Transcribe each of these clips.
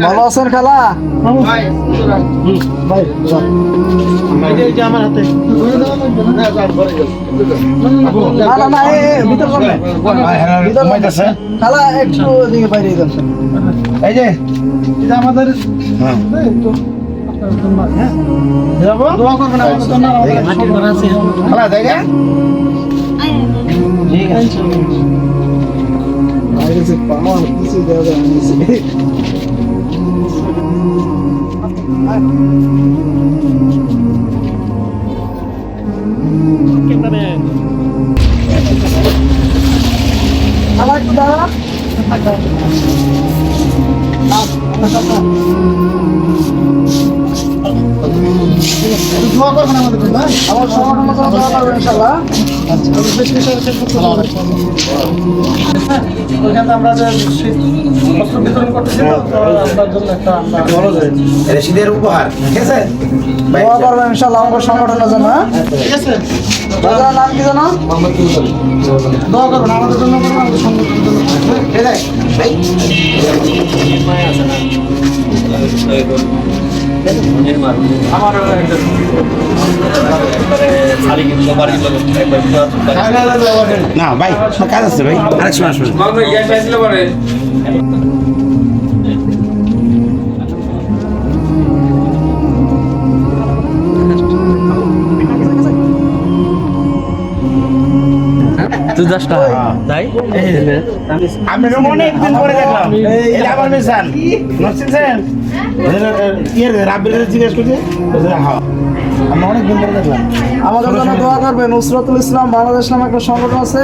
ভালো আছেন খালা? খালা একটু দিকে বাইরে যাচ্ছেন। এই যে এটা আমাদের দোয়া করবেন আমাদের জন্য। খালা জায়গা ঠিক আছে। বাইরে যে পাওয়া কিছু দেওয়া যায় দোয়া করবেন আমাদের জন্য। আমার সংগঠনের জন্য দোয়া করবেন ইনশাআল্লাহ। ওইখানে আমরা যে বস্ত্র বিতরণ করতেছি আপনার জন্য একটা শীতের উপহার, ঠিক আছে? দোয়া করবেন ইনশাআল্লাহ আমার সংগঠনের জন্য, ঠিক আছে? বাজার নাম কি জানো? দোয়া করবেন আমাদের জন্য, আমাদের সংগঠনের জন্য, ঠিক আছে? আমার না ভাই কাজ আছে ভাই, আরেক সময় আসবেন। আপনার অনেকদিন পরে দেখলাম আবার মিশান নরসিংসেন রাব্বির জিজ্ঞেস করছে আমরা অনেকদিন পরে দেখলাম। আমাদের জন্য দোয়া করবেন। নুসরাতুল ইসলাম বাংলাদেশ নামে একটা সংগঠন আছে,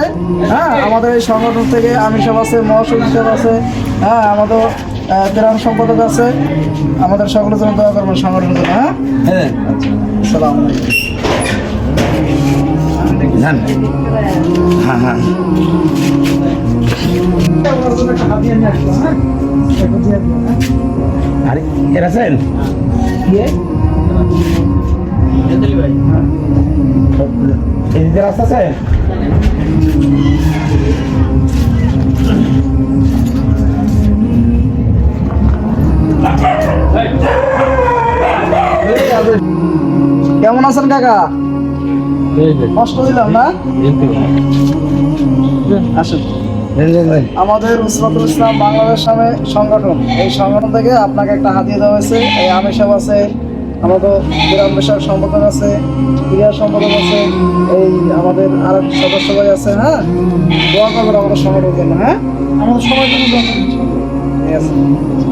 হ্যাঁ, আমাদের এই সংগঠন থেকে আমি সব আছে, মহাসচিব সাহেব আছে, হ্যাঁ, আমাদের ত্রাণ সম্পাদক আছে। আমাদের সকলের জন্য দোয়া করবেন সংগঠনের জন্য। হ্যাঁ, আসসালামু আলাইকুম। হ্যাঁ হ্যাঁ আরে এরা আছেন এদিকে রাস্তা আছে? কেমন আছেন কাকা? কষ্ট দিলাম না? আসেন। আমাদের নুসরাতুল ইসলাম বাংলাদেশ নামে সংগঠন, এই সংগঠন থেকে আপনাকে একটা হাতিয়ে দেওয়া হয়েছে। এই আমি সব আছে, আমাদের গ্রাম বিষয়ক সম্পাদক আছে, ক্রীড়া সম্পাদক আছে, এই আমাদের আর এক সদস্য ভাই আছে। হ্যাঁ, দোয়া করবেন আমাদের সংগঠনের জন্য। হ্যাঁ, আমাদের সবার জন্য দোয়া করবেন। ঠিক আছে,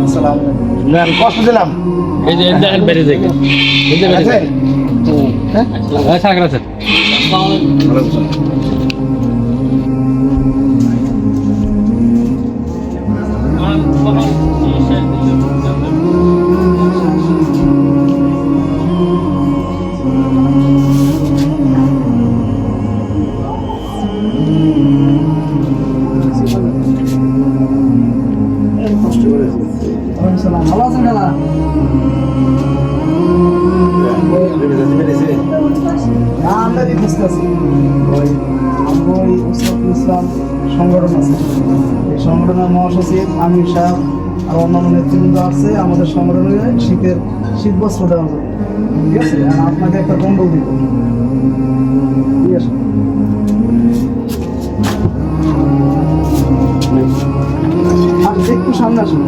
আসসালামু আলাইকুম। কষ্ট দিলাম। এই যে দেখেন বেরিয়ে থেকে এই যে বেরিয়ে হ্যাঁ আচ্ছা আছে। ভালো আছেন খেলা? আমরা বুঝতেছি ইসলাম সংগঠন আছে, এই সংগঠনের মহাসচিব আমির সাহেব আর অন্যান্য নেতৃবৃন্দ আছে আমাদের সংগঠনের শীত বস্ত্র দেওয়ার জন্য। ঠিক আছে, আপনাকে একটা কম্বল দিব। ঠিক আছে, একটু সামনে আসুন।